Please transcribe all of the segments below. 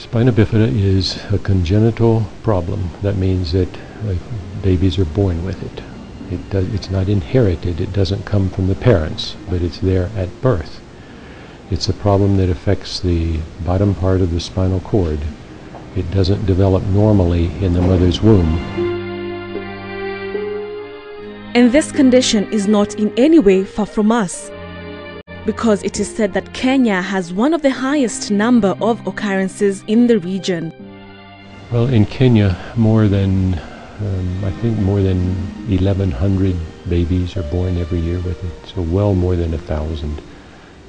Spina bifida is a congenital problem. That means that babies are born with it. It's not inherited. It doesn't come from the parents, but it's there at birth. It's a problem that affects the bottom part of the spinal cord. It doesn't develop normally in the mother's womb. And this condition is not in any way far from us, because it is said that Kenya has one of the highest number of occurrences in the region. Well, in Kenya, I think more than 1,100 babies are born every year with it, so well more than 1,000.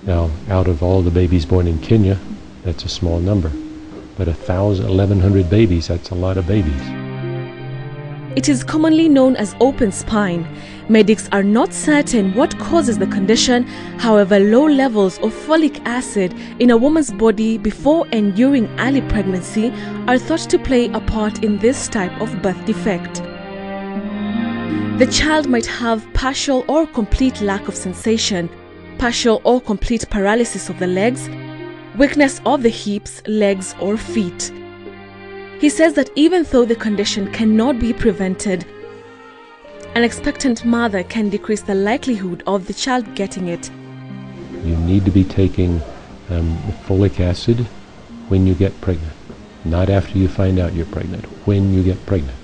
Now, out of all the babies born in Kenya, that's a small number, but 1,100 babies, that's a lot of babies. It is commonly known as open spine. Medics are not certain what causes the condition. However, low levels of folic acid in a woman's body before and during early pregnancy are thought to play a part in this type of birth defect. The child might have partial or complete lack of sensation, partial or complete paralysis of the legs, weakness of the hips, legs, or feet. He says that even though the condition cannot be prevented, an expectant mother can decrease the likelihood of the child getting it. You need to be taking folic acid when you get pregnant, not after you find out you're pregnant, when you get pregnant,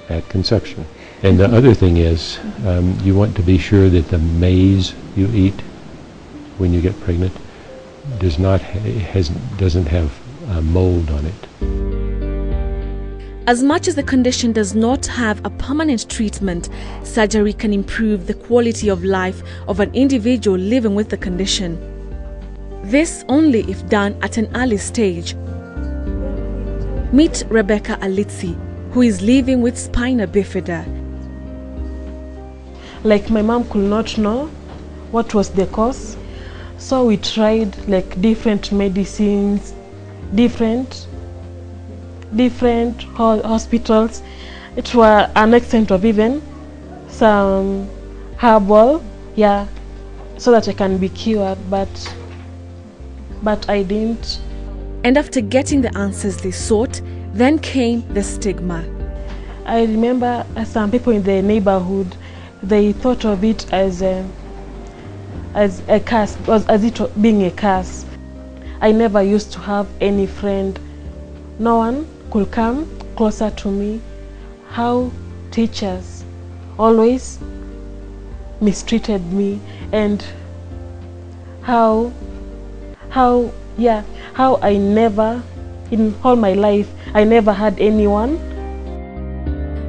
at conception. And the other thing is, you want to be sure that the maize you eat when you get pregnant doesn't have mold on it. As much as the condition does not have a permanent treatment, surgery can improve the quality of life of an individual living with the condition. This only if done at an early stage. Meet Rebecca Alitsi, who is living with Spina Bifida. Like, my mom could not know what was the cause, so we tried like different medicines, different hospitals. It was an extent of even some herbal, so that I can be cured, but I didn't. And after getting the answers they sought, then came the stigma. I remember some people in the neighborhood, they thought of it as a curse, as it being a curse. I never used to have any friend. No one could come closer to me. How teachers always mistreated me, and how I never, in all my life, I never had anyone.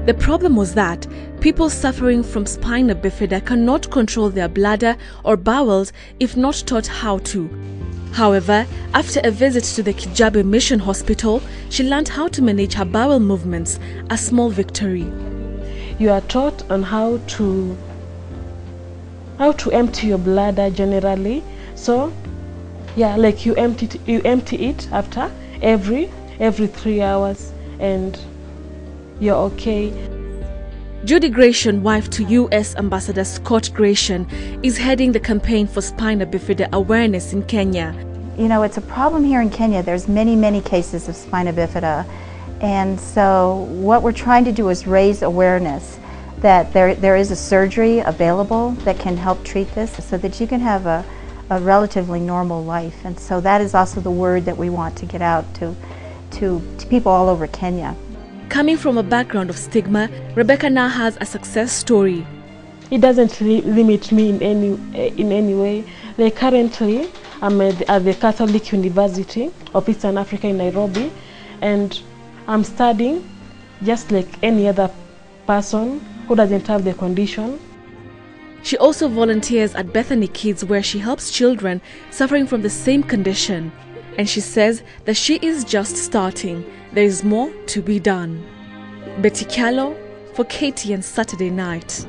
The problem was that people suffering from spina bifida cannot control their bladder or bowels if not taught how to. However, after a visit to the Kijabe Mission Hospital, she learned how to manage her bowel movements, a small victory. You are taught on how to empty your bladder generally. So, like you empty it after every 3 hours, and you're okay. Judy Gratian, wife to U.S. Ambassador Scott Gratian, is heading the campaign for spina bifida awareness in Kenya. You know, it's a problem here in Kenya. There's many cases of spina bifida. And so what we're trying to do is raise awareness that there is a surgery available that can help treat this so that you can have a relatively normal life. And so that is also the word that we want to get out to people all over Kenya. Coming from a background of stigma, Rebecca now has a success story. It doesn't limit me in any way. Like, currently, I'm at the Catholic University of Eastern Africa in Nairobi, and I'm studying just like any other person who doesn't have the condition. She also volunteers at Bethany Kids, where she helps children suffering from the same condition. And she says that she is just starting. There is more to be done. Betty Kyallo for KTN Saturday Night.